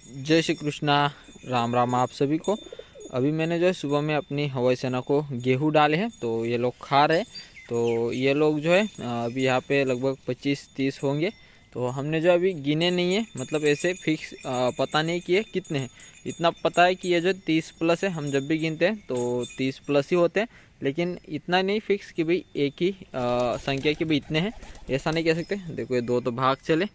जय श्री कृष्णा, राम राम आप सभी को। अभी मैंने जो है सुबह में अपनी हवाई सेना को गेहूं डाले हैं, तो ये लोग खा रहे हैं। तो ये लोग जो है अभी यहाँ पे लगभग 25-30 होंगे। तो हमने जो अभी गिने नहीं है, मतलब ऐसे फिक्स पता नहीं किए कितने हैं। इतना पता है कि ये जो 30 प्लस है, हम जब भी गिनते हैं तो 30 प्लस ही होते हैं। लेकिन इतना नहीं फिक्स कि भाई एक ही संख्या के भी इतने हैं, ऐसा नहीं कह सकते। देखो ये दो तो भाग चले,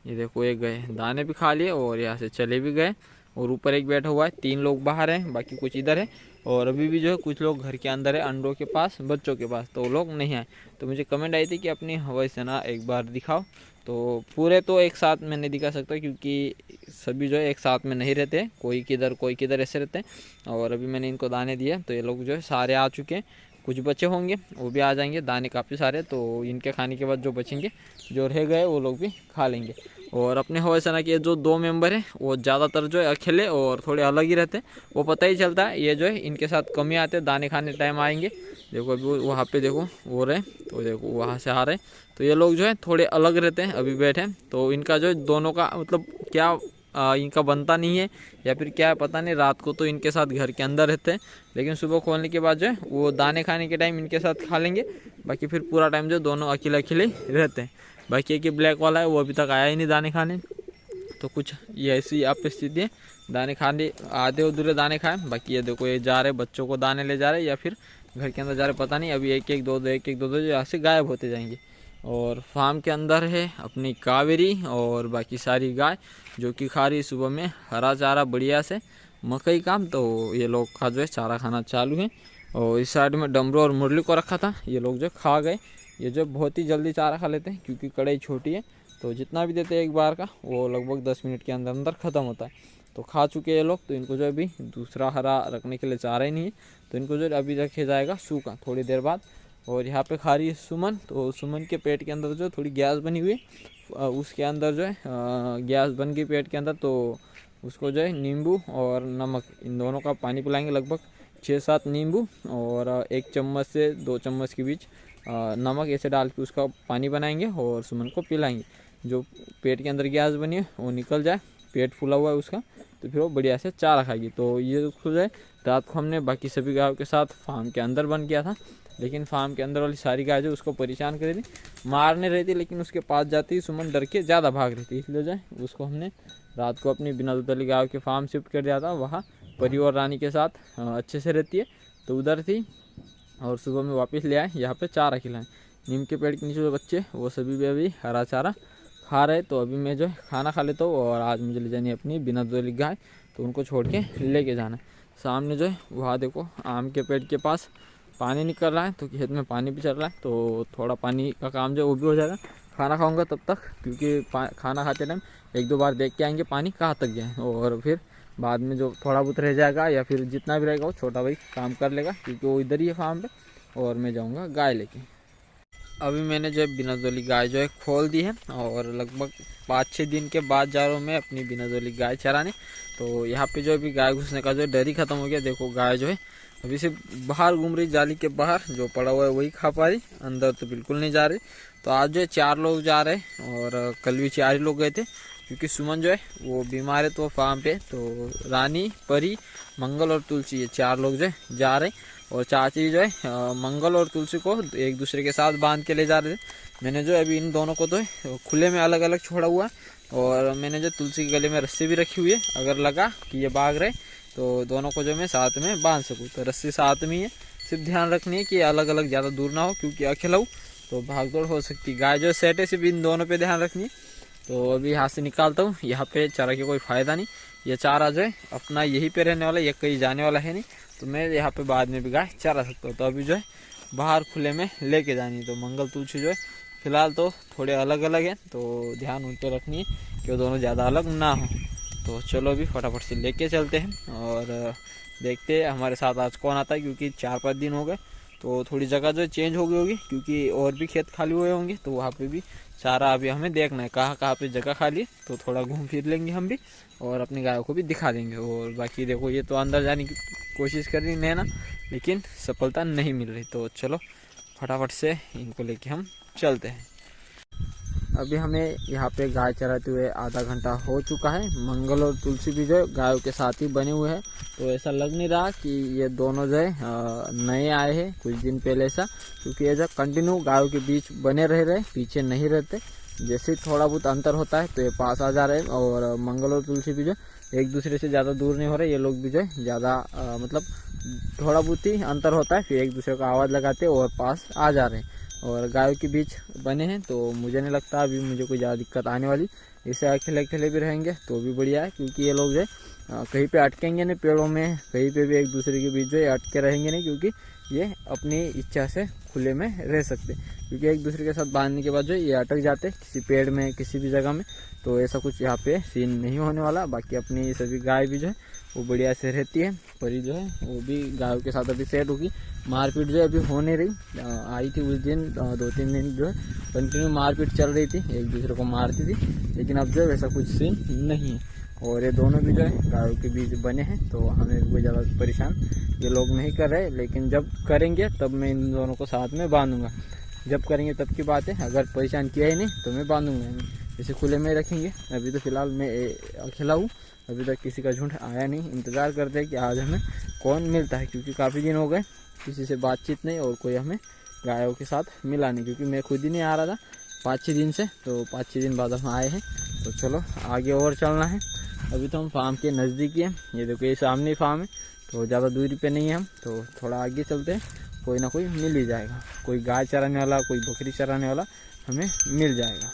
ये देखो एक गए, दाने भी खा लिए और यहाँ से चले भी गए। और ऊपर एक बैठा हुआ है, 3 लोग बाहर हैं, बाकी कुछ इधर है। और अभी भी जो है कुछ लोग घर के अंदर है, अंडों के पास, बच्चों के पास, तो वो लोग नहीं आए। तो मुझे कमेंट आई थी कि अपनी हवाई सेना एक बार दिखाओ। तो पूरे तो एक साथ मैं नहीं दिखा सकता, क्योंकि सभी जो है एक साथ में नहीं रहते, कोई किधर ऐसे रहते हैं। और अभी मैंने इनको दाने दिए, तो ये लोग जो है सारे आ चुके हैं। कुछ बचे होंगे वो भी आ जाएंगे, दाने काफ़ी सारे, तो इनके खाने के बाद जो बचेंगे, जो रह गए, वो लोग भी खा लेंगे। और अपने हवाई सेना के जो 2 मेंबर हैं, वो ज़्यादातर जो है अकेले और थोड़े अलग ही रहते हैं। वो पता ही चलता है, ये जो है इनके साथ कम ही आते हैं, दाने खाने टाइम आएंगे। देखो अभी वहाँ पे देखो वो रहे, तो देखो वहाँ से आ रहे। तो ये लोग जो है थोड़े अलग रहते हैं, अभी बैठे हैं। तो इनका जो है दोनों का मतलब क्या इनका बनता नहीं है या फिर क्या है पता नहीं। रात को तो इनके साथ घर के अंदर रहते हैं, लेकिन सुबह खोलने के बाद जो है वो दाने खाने के टाइम इनके साथ खा लेंगे। बाकी फिर पूरा टाइम जो दोनों अकेले अकेले रहते हैं। बाकी एक ब्लैक वाला है, वो अभी तक आया ही नहीं दाने खाने। तो कुछ ये ऐसी आप स्थिति है, दाने खाने आधे अधूरे दाने खाए। बाकी ये देखो ये जा रहे, बच्चों को दाने ले जा रहे या फिर घर के अंदर जा रहे, पता नहीं। अभी एक एक दो दो यहाँ से गायब होते जाएंगे। और फार्म के अंदर है अपनी कावेरी और बाकी सारी गाय, जो कि खा रही सुबह में हरा चारा बढ़िया से, मकई का। तो ये लोग का जो है चारा खाना चालू है। और इस साइड में डमरू और मुरली को रखा था, ये लोग जो खा गए। ये जो बहुत ही जल्दी चारा खा लेते हैं, क्योंकि कड़ाई छोटी है। तो जितना भी देते हैं एक बार का, वो लगभग 10 मिनट के अंदर अंदर ख़त्म होता है। तो खा चुके हैं ये लोग। तो इनको जो अभी दूसरा हरा रखने के लिए चारा ही नहीं है, तो इनको जो अभी रखे जाएगा सूखा थोड़ी देर बाद। और यहाँ पे खा रही है सुमन। तो सुमन के पेट के अंदर जो थोड़ी गैस बनी हुई है, उसके अंदर जो है गैस बन गई पेट के अंदर। तो उसको जो है नींबू और नमक, इन दोनों का पानी पिलाएंगे। लगभग 6-7 नींबू और 1 चम्मच से 2 चम्मच के बीच नमक ऐसे डाल के उसका पानी बनाएंगे और सुमन को पिलाएंगे। जो पेट के अंदर गैस बनी है वो निकल जाए, पेट फूला हुआ है उसका, तो फिर वो बढ़िया से चारा खाएगी। तो ये उसको जो है रात को हमने बाकी सभी गायों के साथ फार्म के अंदर बंद किया था। लेकिन फार्म के अंदर वाली सारी गाय जो उसको परेशान कर रही थी, मारने रही थी, लेकिन उसके पास जाती ही सुमन डर के ज़्यादा भाग रही थी। इसलिए जो है उसको हमने रात को अपनी बिना दूध वाली गायों के फार्म शिफ्ट कर दिया था। वहाँ परी और रानी के साथ अच्छे से रहती है, तो उधर थी। और सुबह में वापस ले आए, यहाँ पे चारा खिलाएं। नीम के पेड़ के नीचे जो बच्चे, वो सभी भी अभी हरा चारा खा रहे। तो अभी मैं जो है खाना खा लेता हूँ, और आज मुझे ले जानी है अपनी बिना दूध वाली गाय, तो उनको छोड़ के लेके जाना है। सामने जो है वहाँ देखो आम के पेड़ के पास पानी निकल रहा है, तो खेत में पानी भी चल रहा है। तो थोड़ा पानी का काम जो है वो भी हो जाएगा। खाना खाऊंगा तब तक, क्योंकि खाना खाते टाइम 1-2 बार देख के आएंगे पानी कहाँ तक गया है। और फिर बाद में जो थोड़ा बहुत रह जाएगा या फिर जितना भी रहेगा वो छोटा भाई काम कर लेगा, क्योंकि वो इधर ही है फार्म पे। और मैं जाऊँगा गाय लेके। अभी मैंने जो है बिना जोली गाय जो है खोल दी है, और लगभग 5-6 दिन के बाद जा रहा हूँ मैं अपनी बिना जोली गाय चराने। तो यहाँ पे जो अभी गाय घुसने का जो डर ही खत्म हो गया। देखो गाय जो है अभी से बाहर घूम रही, जाली के बाहर जो पड़ा हुआ है वही खा पा रही, अंदर तो बिल्कुल नहीं जा रही। तो आज जो है 4 लोग जा रहे हैं, और कल भी 4 ही लोग गए थे, क्योंकि सुमन जो है वो बीमार है तो फार्म पे। तो रानी, परी, मंगल और तुलसी, ये 4 लोग जो है जा रहे हैं। और चाची जो है मंगल और तुलसी को एक दूसरे के साथ बांध के ले जा रहे थे। मैंने जो अभी इन दोनों को तो खुले में अलग अलग छोड़ा हुआ है, और मैंने जो तुलसी के गले में रस्सी भी रखी हुई है, अगर लगा कि ये भाग रहे तो दोनों को जो मैं साथ में बांध सकूँ। तो रस्सी साथ में ही है, सिर्फ ध्यान रखनी है कि अलग अलग ज़्यादा दूर ना हो, क्योंकि अकेला हूँ तो भाग दौड़ हो सकती है। गाय जो सेट है, सिर्फ इन दोनों पे ध्यान रखनी है। तो अभी यहाँ से निकालता हूँ, यहाँ पे चारा की कोई फ़ायदा नहीं। ये चारा जो है अपना यहीं पे रहने वाला है, ये कहीं जाने वाला है नहीं। तो मैं यहाँ पे बाद में भी गाय चरा सकता हूँ। तो अभी जो है बाहर खुले में लेके जानी है। तो मंगल तुलसी जो है फिलहाल तो थोड़े अलग अलग हैं, तो ध्यान उन पर रखनी है कि वो दोनों ज़्यादा अलग ना हो। तो चलो अभी फटाफट से लेके चलते हैं, और देखते हैं हमारे साथ आज कौन आता है, क्योंकि 4-5 दिन हो गए। तो थोड़ी जगह जो चेंज हो गई होगी, क्योंकि और भी खेत खाली हुए होंगे, तो वहाँ पे भी सारा अभी हमें देखना है कहाँ कहाँ पे जगह खाली है। तो थोड़ा घूम फिर लेंगे हम भी, और अपनी गायों को भी दिखा देंगे। और बाकी देखो ये तो अंदर जाने की कोशिश कर रही है ना, लेकिन सफलता नहीं मिल रही। तो चलो फटाफट से इनको लेके हम चलते हैं। अभी हमें यहाँ पे गाय चराते हुए आधा घंटा हो चुका है। मंगल और तुलसी भी जो है गायों के साथ ही बने हुए हैं, तो ऐसा लग नहीं रहा कि ये दोनों जो है नए आए हैं कुछ दिन पहले ऐसा, क्योंकि ये जो कंटिन्यू गायों के बीच बने रहे पीछे नहीं रहते। जैसे थोड़ा बहुत अंतर होता है तो ये पास आ जा रहे हैं, और मंगल और तुलसी भी जो एक दूसरे से ज़्यादा दूर नहीं हो रहे। ये लोग भी जो है ज़्यादा मतलब थोड़ा बहुत ही अंतर होता है, फिर एक दूसरे को आवाज़ लगाते और पास आ जा रहे हैं और गायों के बीच बने हैं। तो मुझे नहीं लगता अभी मुझे कोई ज़्यादा दिक्कत आने वाली। इससे अकेले अकेले भी रहेंगे तो भी बढ़िया है, क्योंकि ये लोग जो है कहीं पे अटकेंगे नहीं पेड़ों में, कहीं पे भी एक दूसरे के बीच जो है अटके रहेंगे नहीं, क्योंकि ये अपनी इच्छा से खुले में रह सकते। क्योंकि एक दूसरे के साथ बांधने के बाद जो ये अटक जाते किसी पेड़ में किसी भी जगह में, तो ऐसा कुछ यहाँ पे सीन नहीं होने वाला। बाकी अपनी सभी गाय भी जो है वो बढ़िया से रहती है। परी जो है वो भी गायों के साथ अभी सेट होगी। मारपीट जो है अभी हो नहीं रही, आई थी उस दिन 2-3 दिन जो है कंटिन्यू मारपीट चल रही थी, एक दूसरे को मारती थी, लेकिन अब जो है वैसा कुछ सीन नहीं है। और ये दोनों भी जो है गायों के बीच बने हैं, तो हमें भी कोई ज़्यादा परेशान ये लोग नहीं कर रहे। लेकिन जब करेंगे तब मैं इन दोनों को साथ में बांधूंगा, जब करेंगे तब की बात है। अगर परेशान किया ही नहीं तो मैं बांधूंगा नहीं, इसे खुले में रखेंगे। अभी तो फिलहाल मैं अकेला हूँ, अभी तक किसी का झुंड आया नहीं। इंतज़ार करते हैं कि आज हमें कौन मिलता है, क्योंकि काफ़ी दिन हो गए किसी से बातचीत नहीं और कोई हमें गायों के साथ मिला नहीं, क्योंकि मैं खुद ही नहीं आ रहा था 5-6 दिन से। तो 5-6 दिन बाद हम आए हैं, तो चलो आगे और चलना है। अभी तो हम फार्म के नज़दीक ही हैं, ये देखो ये सामने ही फार्म है, तो ज़्यादा दूरी पे नहीं है हम, तो थोड़ा आगे चलते हैं, कोई ना कोई मिल ही जाएगा। कोई गाय चराने वाला, कोई बकरी चराने वाला हमें मिल जाएगा।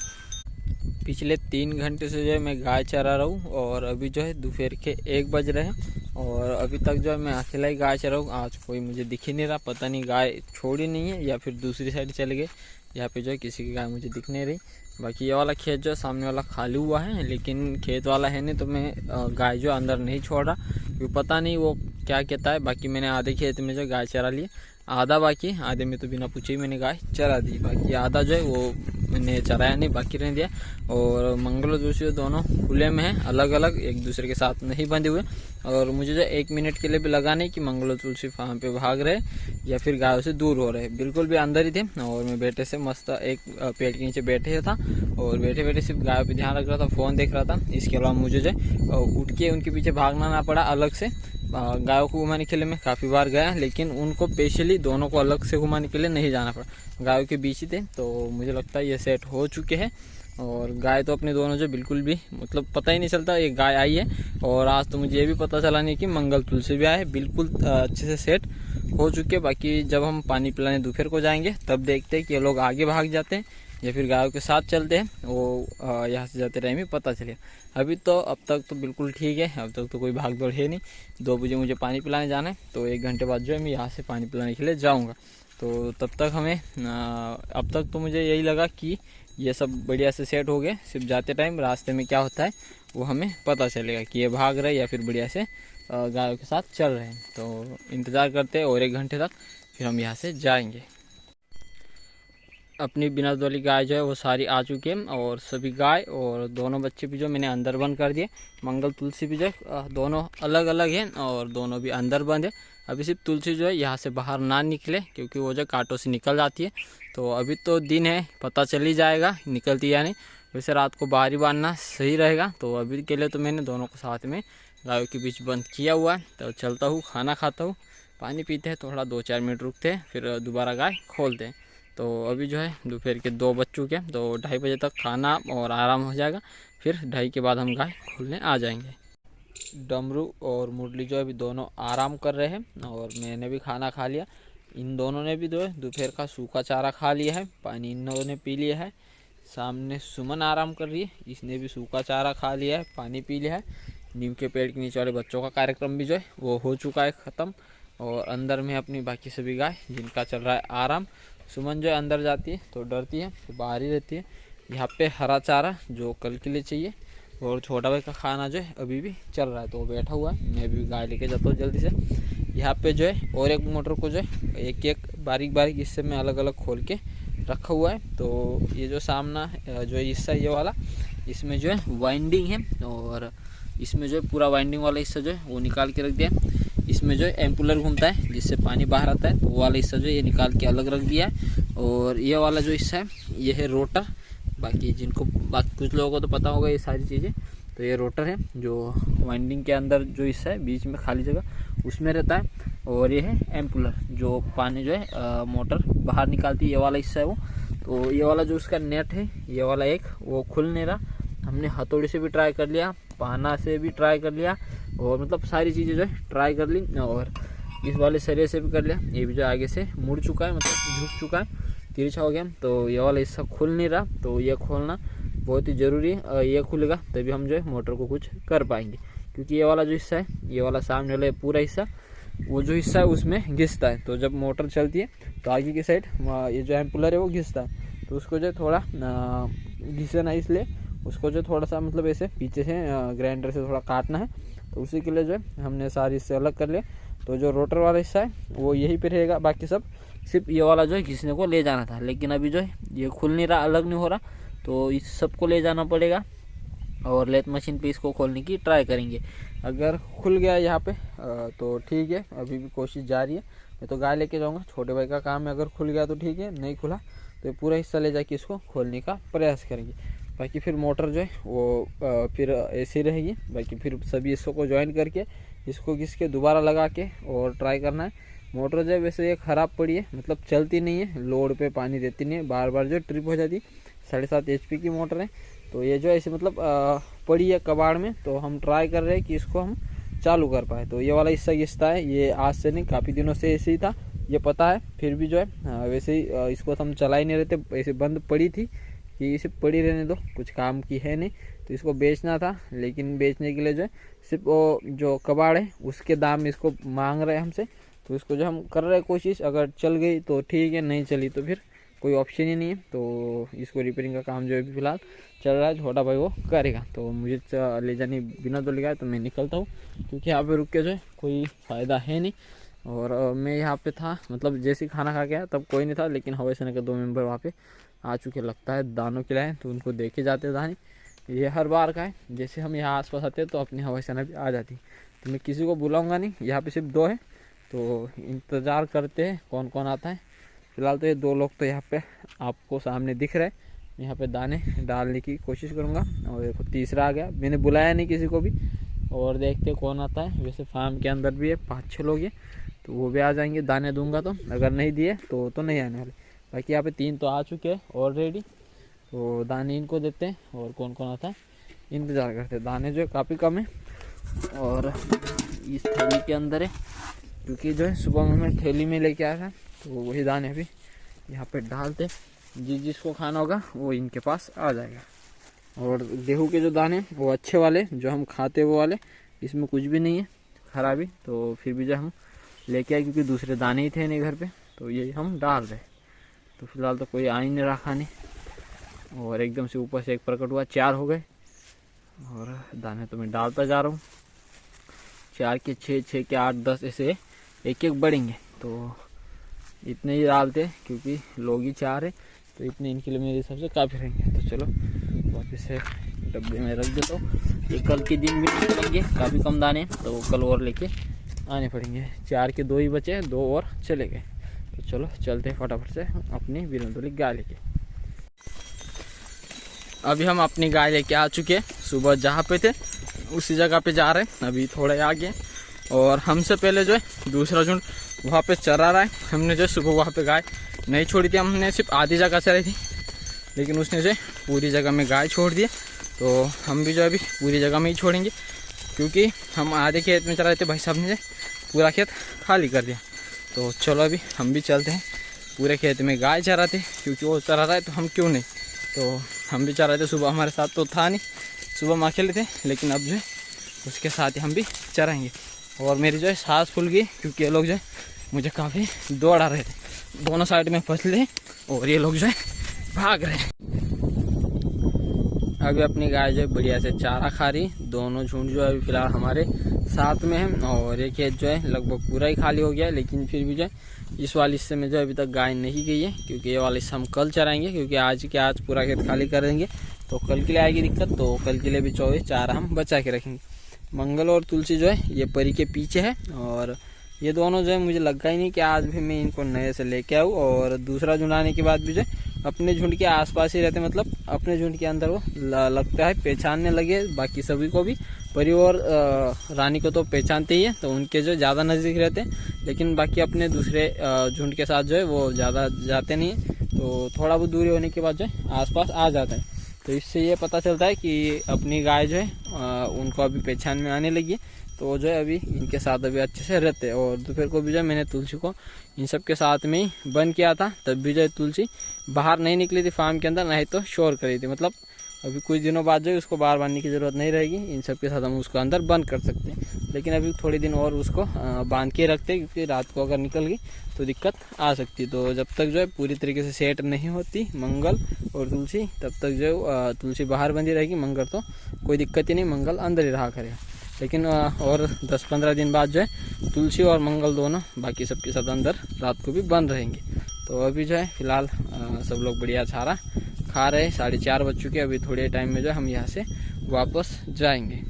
पिछले 3 घंटे से जो है मैं गाय चरा रहा हूँ, और अभी जो है दोपहर के 1 बज रहे हैं, और अभी तक जो है मैं अकेला ही गाय चरा हूँ। आज कोई मुझे दिख ही नहीं रहा, पता नहीं गाय छोड़ी नहीं है या फिर दूसरी साइड चले गए। यहाँ पे जो है किसी की गाय मुझे दिख नहीं रही। बाकी ये वाला खेत जो है सामने वाला खाली हुआ है, लेकिन खेत वाला है नहीं, तो मैं गाय जो अंदर नहीं छोड़ रहा, क्योंकि पता नहीं वो क्या कहता है। बाकी मैंने आधे खेत में जो गाय चरा ली, आधा बाकी, आधे में तो बिना पूछे ही मैंने गाय चरा दी। बाकी आधा जो है वो मैंने चराया नहीं, बाकी रहने दिया। और मंगल और तुलसी दोनों खुले में हैं, अलग अलग, एक दूसरे के साथ नहीं बंधे हुए। और मुझे जो 1 मिनट के लिए भी लगा नहीं कि मंगल और तुलसी फार्म पे भाग रहे या फिर गायों से दूर हो रहे, बिल्कुल भी अंदर ही थे। और मैं बेटे से मस्त एक पेड़ के नीचे बैठे था, और बैठे बैठे सिर्फ गायों पे ध्यान रख रहा था, फ़ोन देख रहा था। इसके अलावा मुझे जो उठ के उनके पीछे भागना ना पड़ा अलग से। गायों को घुमाने के लिए मैं काफ़ी बार गया, लेकिन उनको स्पेशली दोनों को अलग से घुमाने के लिए नहीं जाना पड़ा, गायों के बीच ही थे। तो मुझे लगता है ये सेट हो चुके हैं। और गाय तो अपने दोनों जो बिल्कुल भी मतलब पता ही नहीं चलता ये गाय आई है। और आज तो मुझे ये भी पता चला नहीं कि मंगल तुलसी भी आए, बिल्कुल अच्छे से सेट हो चुके। बाकी जब हम पानी पिलाने दोपहर को जाएंगे तब देखते हैं कि ये लोग आगे भाग जाते हैं या फिर गायों के साथ चलते हैं, वो यहाँ से जाते टाइम ही पता चले। अभी तो अब तक तो बिल्कुल ठीक है, अब तक तो कोई भाग दौड़ है नहीं। 2 बजे मुझे पानी पिलाने जाना है, तो 1 घंटे बाद जो है मैं यहाँ से पानी पिलाने के लिए जाऊँगा। तो तब तक हमें अब तक तो मुझे यही लगा कि ये सब बढ़िया से सेट हो गए। सिर्फ जाते टाइम रास्ते में क्या होता है वो हमें पता चलेगा कि ये भाग रहे या फिर बढ़िया से गायों के साथ चल रहे हैं। तो इंतज़ार करते हैं और 1 घंटे तक, फिर हम यहाँ से जाएंगे। अपनी बिना वाली गाय जो है वो सारी आ चुकी है, और सभी गाय और दोनों बच्चे भी जो मैंने अंदर बंद कर दिए। मंगल तुलसी भी जो है दोनों अलग अलग हैं और दोनों भी अंदर बंद है। अभी सिर्फ तुलसी जो है यहाँ से बाहर ना निकले, क्योंकि वो जो कांटों से निकल जाती है। तो अभी तो दिन है, पता चल ही जाएगा निकलती या नहीं। वैसे रात को बाहर ही बांधना सही रहेगा। तो अभी के लिए तो मैंने दोनों को साथ में गायों के बीच बंद किया हुआ है। तो चलता हूँ, खाना खाता हूँ, पानी पीते हैं, थोड़ा 2-4 मिनट रुकते हैं, फिर दोबारा गाय खोलते हैं। तो अभी जो है दोपहर के 2 बज चुके हैं, तो 2:30 बजे तक खाना और आराम हो जाएगा। फिर 2:30 के बाद हम गाय खोलने आ जाएंगे। डमरू और मुरली जो है अभी दोनों आराम कर रहे हैं, और मैंने भी खाना खा लिया। इन दोनों ने भी जो है दोपहर का सूखा चारा खा लिया है, पानी इन दोनों ने पी लिया है। सामने सुमन आराम कर रही है, इसने भी सूखा चारा खा लिया है, पानी पी लिया है। नीम के पेड़ के नीचे वाले बच्चों का कार्यक्रम भी जो है वो हो चुका है ख़त्म। और अंदर में अपनी बाकी सभी गाय जिनका चल रहा है आराम। सुमन जो है अंदर जाती है तो डरती है, तो बाहर ही रहती है। यहाँ पे हरा चारा जो कल के लिए चाहिए, और छोटा भाई का खाना जो है अभी भी चल रहा है, तो वो बैठा हुआ है। मैं भी गाय लेके जाता हूँ जल्दी से। यहाँ पे जो है और एक मोटर को जो है एक बारीक बारीक हिस्से में अलग अलग खोल के रखा हुआ है। तो ये जो सामना जो है हिस्सा ये वाला, इसमें जो है वाइंडिंग है, और इसमें जो है पूरा वाइंडिंग वाला हिस्सा जो है वो निकाल के रख दिया। इसमें जो है एम्पुलर घूमता है जिससे पानी बाहर आता है, तो वो वाला हिस्सा जो है ये निकाल के अलग रख दिया है। और ये वाला जो हिस्सा है ये है रोटर, बाकी कुछ लोगों को तो पता होगा ये सारी चीज़ें। तो ये रोटर है जो वाइंडिंग के अंदर जो हिस्सा है बीच में खाली जगह उसमें रहता है, और ये है एम्पुलर जो पानी जो है मोटर बाहर निकालती है, ये वाला हिस्सा है वो। तो ये वाला जो उसका नेट है ये वाला एक वो खुल नहीं रहा, हमने हथौड़ी से भी ट्राई कर लिया, पाना से भी ट्राई कर लिया, और मतलब सारी चीज़ें जो है ट्राई कर ली, और इस वाले सरिये से भी कर लिया। ये भी जो आगे से मुड़ चुका है, मतलब झुक चुका है, तिरछा हो गया। तो ये वाला हिस्सा खुल नहीं रहा, तो ये खोलना बहुत ही ज़रूरी है। ये खुलेगा तभी हम जो है मोटर को कुछ कर पाएंगे, क्योंकि ये वाला जो हिस्सा है, ये वाला सामने वाला पूरा हिस्सा, वो जो हिस्सा है उसमें घिसता है। तो जब मोटर चलती है तो आगे की साइड ये जो एम्पुलर है वो घिसता है, तो उसको जो थोड़ा घिसे ना, इसलिए उसको जो थोड़ा सा मतलब ऐसे पीछे से ग्राइंडर से थोड़ा काटना है। तो उसी के लिए जो है हमने सारी इससे अलग कर लिया। तो जो रोटर वाला हिस्सा है वो यहीं पे रहेगा, बाकी सब सिर्फ ये वाला जो है घिसने को ले जाना था, लेकिन अभी जो है ये खुल नहीं रहा, अलग नहीं हो रहा, तो इस सबको ले जाना पड़ेगा और लेथ मशीन पे इसको खोलने की ट्राई करेंगे। अगर खुल गया यहाँ पे तो ठीक है, अभी भी कोशिश जारी है। मैं तो गाय लेके जाऊँगा, छोटे भाई का काम है। अगर खुल गया तो ठीक है, नहीं खुला तो पूरा हिस्सा ले जाके इसको खोलने का प्रयास करेंगे। बाकी फिर मोटर जो है वो फिर ऐसी रहेगी। बाकी फिर सभी हिस्सों को ज्वाइन करके इसको घिस के दोबारा लगा के और ट्राई करना है। मोटर जो है वैसे ये ख़राब पड़ी है, मतलब चलती नहीं है, लोड पे पानी देती नहीं है, बार बार जो ट्रिप हो जाती है। 7.5 HP की मोटर है, तो ये जो ऐसे मतलब पड़ी है कबाड़ में। तो हम ट्राई कर रहे हैं कि इसको हम चालू कर पाए। तो ये वाला हिस्सा घिसता है, ये आज से नहीं काफ़ी दिनों से ऐसे ही था, ये पता है। फिर भी जो है वैसे ही इसको हम चला ही नहीं रहते, ऐसे बंद पड़ी थी कि इसे पड़ी रहने दो, कुछ काम की है नहीं। तो इसको बेचना था, लेकिन बेचने के लिए जो है सिर्फ वो जो कबाड़ है उसके दाम इसको मांग रहे हैं हमसे। तो इसको जो हम कर रहे हैं कोशिश, अगर चल गई तो ठीक है, नहीं चली तो फिर कोई ऑप्शन ही नहीं है। तो इसको रिपेयरिंग का काम जो है फिलहाल चल रहा है, छोटा भाई वो करेगा। तो मुझे ले जाने बिना तो लगाए तो मैं निकलता हूँ, क्योंकि यहाँ पे रुक के जो है कोई फ़ायदा है नहीं। और मैं यहाँ पे था, मतलब जैसे खाना खा के आया तब कोई नहीं था, लेकिन हवाई सेना के 2 मेंबर वहाँ पे आ चुके लगता है, दानों के लाए, तो उनको देखे जाते दाने। ये हर बार का है, जैसे हम यहाँ आसपास आते हैं तो अपनी हवाई सेना भी आ जाती। तो मैं किसी को बुलाऊँगा नहीं, यहाँ पे सिर्फ 2 है, तो इंतज़ार करते हैं कौन कौन आता है। फिलहाल तो ये 2 लोग तो यहाँ पे आपको सामने दिख रहे हैं। यहाँ पे दाने डालने की कोशिश करूँगा। और देखो तीसरा आ गया, मैंने बुलाया नहीं किसी को भी, और देखते कौन आता है। वैसे फार्म के अंदर भी है 5-6 लोग हैं, तो वो भी आ जाएंगे, दाने दूंगा तो। अगर नहीं दिए तो नहीं आने वाले। बाकी यहाँ पे 3 तो आ चुके हैं ऑलरेडी, तो दाने इनको देते हैं। और कौन कौन आता है इंतज़ार करते हैं। दाने जो है काफ़ी कम है, और इस थैली के अंदर है, क्योंकि जो है सुबह में मैं थैली में लेके आया था, तो वही दाने अभी यहाँ पे डालते। जिसको खाना होगा वो इनके पास आ जाएगा। और गेहूं के जो दाने वो अच्छे वाले जो हम खाते वो वाले, इसमें कुछ भी नहीं है खराबी। तो फिर भी जो हम लेके आए, क्योंकि दूसरे दाने ही थे नहीं घर पे, तो यही हम डाल रहे। तो फिलहाल तो कोई आ ही नहीं रहा खाने, और एकदम से ऊपर से एक प्रकट हुआ, 4 हो गए। और दाने तो मैं डालता जा रहा हूँ, 4 के 6, 6 के 8, 10 ऐसे एक एक बढ़ेंगे। तो इतने ही डालते हैं, क्योंकि लोग ही 4 है, तो इतने इनके लिए मेरे हिसाब से काफ़ी रहेंगे। तो चलो वापस से डब्बे में रख देता हूँ। ये कल के दिन भी निकलेंगे, काफ़ी कम दाने, तो कल और लेके आने पड़ेंगे। 4 के 2 ही बचे, 2 और चले गए। तो चलो चलते हैं फटाफट से अपनी बिरंदोली गाय लेके। अभी हम अपनी गाय लेके आ चुके हैं, सुबह जहाँ पे थे उसी जगह पे जा रहे हैं, अभी थोड़े आगे। और हमसे पहले जो है दूसरा झुंड वहाँ पे चरा रहा है। हमने जो सुबह वहाँ पे गाय नहीं छोड़ी थी, हमने सिर्फ आधी जगह चराई थी, लेकिन उसने जो पूरी जगह में गाय छोड़ दिया। तो हम भी जो अभी पूरी जगह में ही छोड़ेंगे, क्योंकि हम आधे खेत में चराए थे, भाई साहब ने पूरा खेत खाली कर दिया। तो चलो अभी हम भी चलते हैं, पूरे खेत में गाय चराते, क्योंकि वो चरा रहा है तो हम क्यों नहीं। तो हम भी चराते, सुबह हमारे साथ तो था नहीं, सुबह हम अकेले थे, लेकिन अब जो है उसके साथ ही हम भी चराएंगे। और मेरी जो है सांस फूल गई, क्योंकि ये लोग जो है मुझे काफ़ी दौड़ा रहे थे, दोनों साइड में फंसले, और ये लोग जो है भाग रहे हैं। अभी अपनी गाय जो है बढ़िया से चारा खा रही, दोनों झुंड जो है अभी फिलहाल हमारे साथ में है। और ये खेत जो है लगभग पूरा ही खाली हो गया है, लेकिन फिर भी जो है इस वाले हिस्से में जो अभी तक गाय नहीं गई है, क्योंकि ये वाला हिस्सा हम कल चराएंगे, क्योंकि आज पूरा खेत खाली कर देंगे तो कल के लिए आएगी दिक्कत। तो कल के लिए भी 24 चारा हम बचा के रखेंगे। मंगल और तुलसी जो है ये परी के पीछे है, और ये दोनों जो है मुझे लगा ही नहीं कि आज भी मैं इनको नए से लेके आऊँ। और दूसरा झुंड आने के बाद भी जो है अपने झुंड के आसपास ही रहते, मतलब अपने झुंड के अंदर वो लगता है पहचानने लगे बाकी सभी को भी। परी और रानी को तो पहचानते ही है, तो उनके जो ज़्यादा नज़दीक रहते हैं, लेकिन बाकी अपने दूसरे झुंड के साथ जो है वो ज़्यादा जाते नहीं हैं। तो थोड़ा बहुत दूरी होने के बाद जो है आसपास आ जाता है। तो इससे ये पता चलता है कि अपनी गाय जो है उनको अभी पहचान में आने लगी है। तो जो है अभी इनके साथ अभी अच्छे से रहते हैं। और दोपहर को भी जो है मैंने तुलसी को इन सब के साथ में ही बंद किया था, तब भी जो है तुलसी बाहर नहीं निकली थी फार्म के अंदर, नहीं तो शोर करी थी। मतलब अभी कुछ दिनों बाद जो है उसको बाहर बांधने की ज़रूरत नहीं रहेगी, इन सब के साथ हम उसको अंदर बंद कर सकते हैं। लेकिन अभी थोड़े दिन और उसको बांध के रखते हैं, क्योंकि रात को अगर निकल गई तो दिक्कत आ सकती है। तो जब तक जो है पूरी तरीके से सेट नहीं होती मंगल और तुलसी, तब तक जो है तुलसी बाहर बंधी रहेगी, मंगल तो कोई दिक्कत ही नहीं, मंगल अंदर ही रहा करेगा। लेकिन और 10-15 दिन बाद जो है तुलसी और मंगल दोनों बाकी सबके साथ अंदर रात को भी बंद रहेंगे। तो अभी जो है फिलहाल सब लोग बढ़िया चारा खा रहे हैं। 4:30 बज चुके हैं। अभी थोड़े टाइम में जो है हम यहाँ से वापस जाएंगे।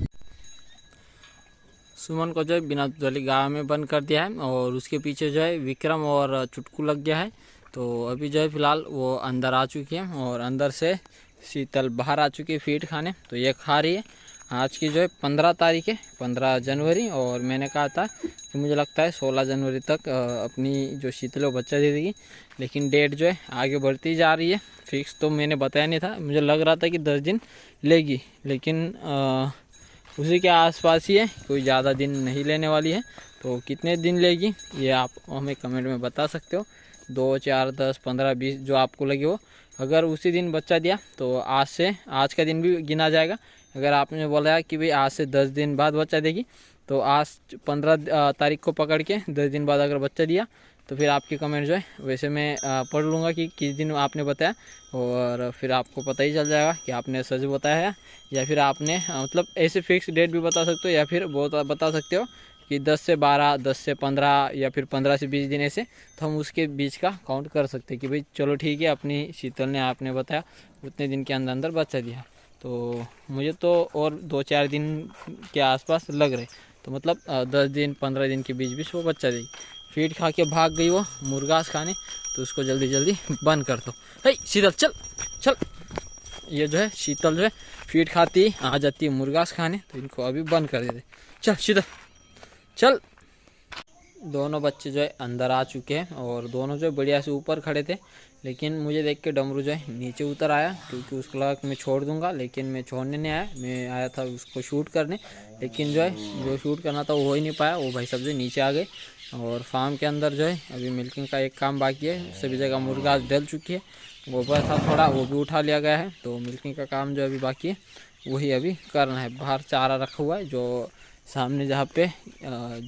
सुमन को जो है बिना दूध वाली गाय में बंद कर दिया है, और उसके पीछे जो है विक्रम और चुटकू लग गया है। तो अभी जो है फिलहाल वो अंदर आ चुकी है, और अंदर से शीतल बाहर आ चुकी है फीड खाने। तो ये खा रही है। आज की जो है 15 तारीख है, 15 जनवरी, और मैंने कहा था कि मुझे लगता है 16 जनवरी तक अपनी जो शीतल वो बच्चा दे देगी। लेकिन डेट जो है आगे बढ़ती जा रही है। फिक्स तो मैंने बताया नहीं था, मुझे लग रहा था कि 10 दिन लेगी, लेकिन उसी के आसपास ही है, कोई ज़्यादा दिन नहीं लेने वाली है। तो कितने दिन लेगी ये आप हमें कमेंट में बता सकते हो। 2, 4, 10, 15, 20 जो आपको लगे हो। अगर उसी दिन बच्चा दिया तो आज का दिन भी गिना जाएगा। अगर आपने बोला कि भाई आज से 10 दिन बाद बच्चा देगी, तो आज 15 तारीख को पकड़ के 10 दिन बाद अगर बच्चा दिया, तो फिर आपके कमेंट जो है वैसे मैं पढ़ लूँगा कि किस दिन आपने बताया, और फिर आपको पता ही चल जाएगा कि आपने सच बताया है या फिर आपने मतलब ऐसे फिक्स डेट भी बता सकते हो, या फिर बहुत बता सकते हो कि 10 से 12, 10 से 15 या फिर 15 से 20 दिन ऐसे। तो हम उसके बीच का काउंट कर सकते हैं कि भाई चलो ठीक है, अपनी शीतल ने आपने बताया उतने दिन के अंदर अंदर बच्चा दिया। तो मुझे तो और 2-4 दिन के आसपास लग रहे, तो मतलब 10 दिन 15 दिन के बीच बीच वो बच्चा देगी। फीड खा के भाग गई वो मुर्गास खाने, तो उसको जल्दी जल्दी बंद कर दो। हे शीतल चल चल। ये जो है शीतल जो है फीड खाती आ जाती है मुर्गास खाने, तो इनको अभी बंद कर देते। चल शीतल चल। दोनों बच्चे जो है अंदर आ चुके हैं, और दोनों जो है बढ़िया से ऊपर खड़े थे। लेकिन मुझे देख के डमरू जो है नीचे उतर आया, क्योंकि उसको लगा कि मैं छोड़ दूंगा, लेकिन मैं छोड़ने नहीं आया। मैं आया था उसको शूट करने, लेकिन जो है जो शूट करना था वो हो ही नहीं पाया। वो भाई सब जो नीचे आ गए, और फार्म के अंदर जो है अभी मिल्किंग का एक काम बाकी है। सभी जगह मुर्गा डल चुकी है, गोबर था थोड़ा वो भी उठा लिया गया है। तो मिल्किंग का काम जो अभी बाकी है वही अभी करना है। बाहर चारा रखा हुआ है, जो सामने जहाँ पे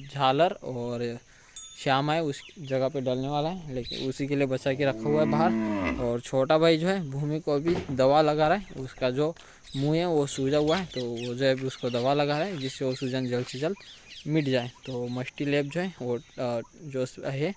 झालर और श्याम है उस जगह पे डलने वाला है, लेकिन उसी के लिए बचा के रखा हुआ है बाहर। और छोटा भाई जो है भूमि को अभी दवा लगा रहा है। उसका जो मुंह है वो सूजा हुआ है, तो वो जो है अभी उसको दवा लगा रहा है, जिससे वो सूजन जल्द से जल्द मिट जाए। तो मस्टी लेप जो है वो जो है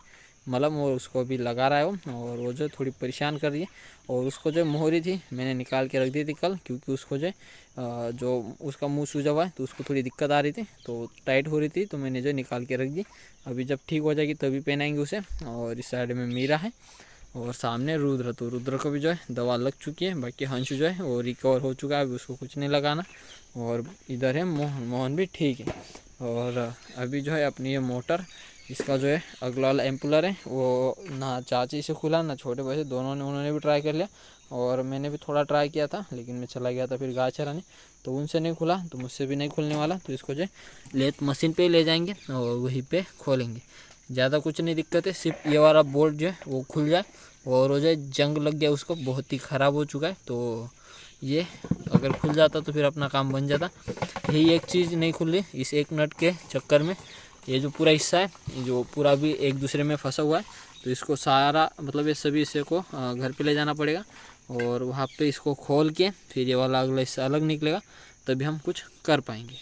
मलम वो उसको भी लगा रहा है वो, और वो जो थोड़ी परेशान कर रही है। और उसको जो मोहरी थी मैंने निकाल के रख दी थी कल, क्योंकि उसको जो उसका मुंह सूजा हुआ है, तो उसको थोड़ी दिक्कत आ रही थी, तो टाइट हो रही थी, तो मैंने जो निकाल के रख दी। अभी जब ठीक हो जाएगी तभी पहनाएंगे उसे। और इस साइड में मीरा है, और सामने रुद्र। तो रुद्र को भी जो है दवा लग चुकी है। बाकी हंस जो है वो रिकवर हो चुका है, अभी उसको कुछ नहीं लगाना। और इधर है मोहन, मोहन भी ठीक है। और अभी जो है अपनी ये मोटर, इसका जो है अगला वाला एम्पुलर है वो ना चाची से खुला ना छोटे भाई से, दोनों ने उन्होंने भी ट्राई कर लिया, और मैंने भी थोड़ा ट्राई किया था, लेकिन मैं चला गया था फिर गाय चराने, तो उनसे नहीं खुला, तो मुझसे भी नहीं खुलने वाला। तो इसको जो है लेथ मशीन पे ले जाएंगे और वहीं पे खोलेंगे। ज़्यादा कुछ नहीं दिक्कत है, सिर्फ ये वाला बोल्ट जो है वो खुल जाए, और वो जो है जंग लग गया उसको, बहुत ही ख़राब हो चुका है। तो ये अगर खुल जाता तो फिर अपना काम बन जाता। यही एक चीज़ नहीं खुल रही, इस एक नट के चक्कर में ये जो पूरा हिस्सा है जो पूरा भी एक दूसरे में फंसा हुआ है, तो इसको सारा मतलब ये सभी हिस्से को घर पे ले जाना पड़ेगा, और वहाँ पे इसको खोल के फिर ये वाला अगला हिस्सा अलग निकलेगा, तभी हम कुछ कर पाएंगे।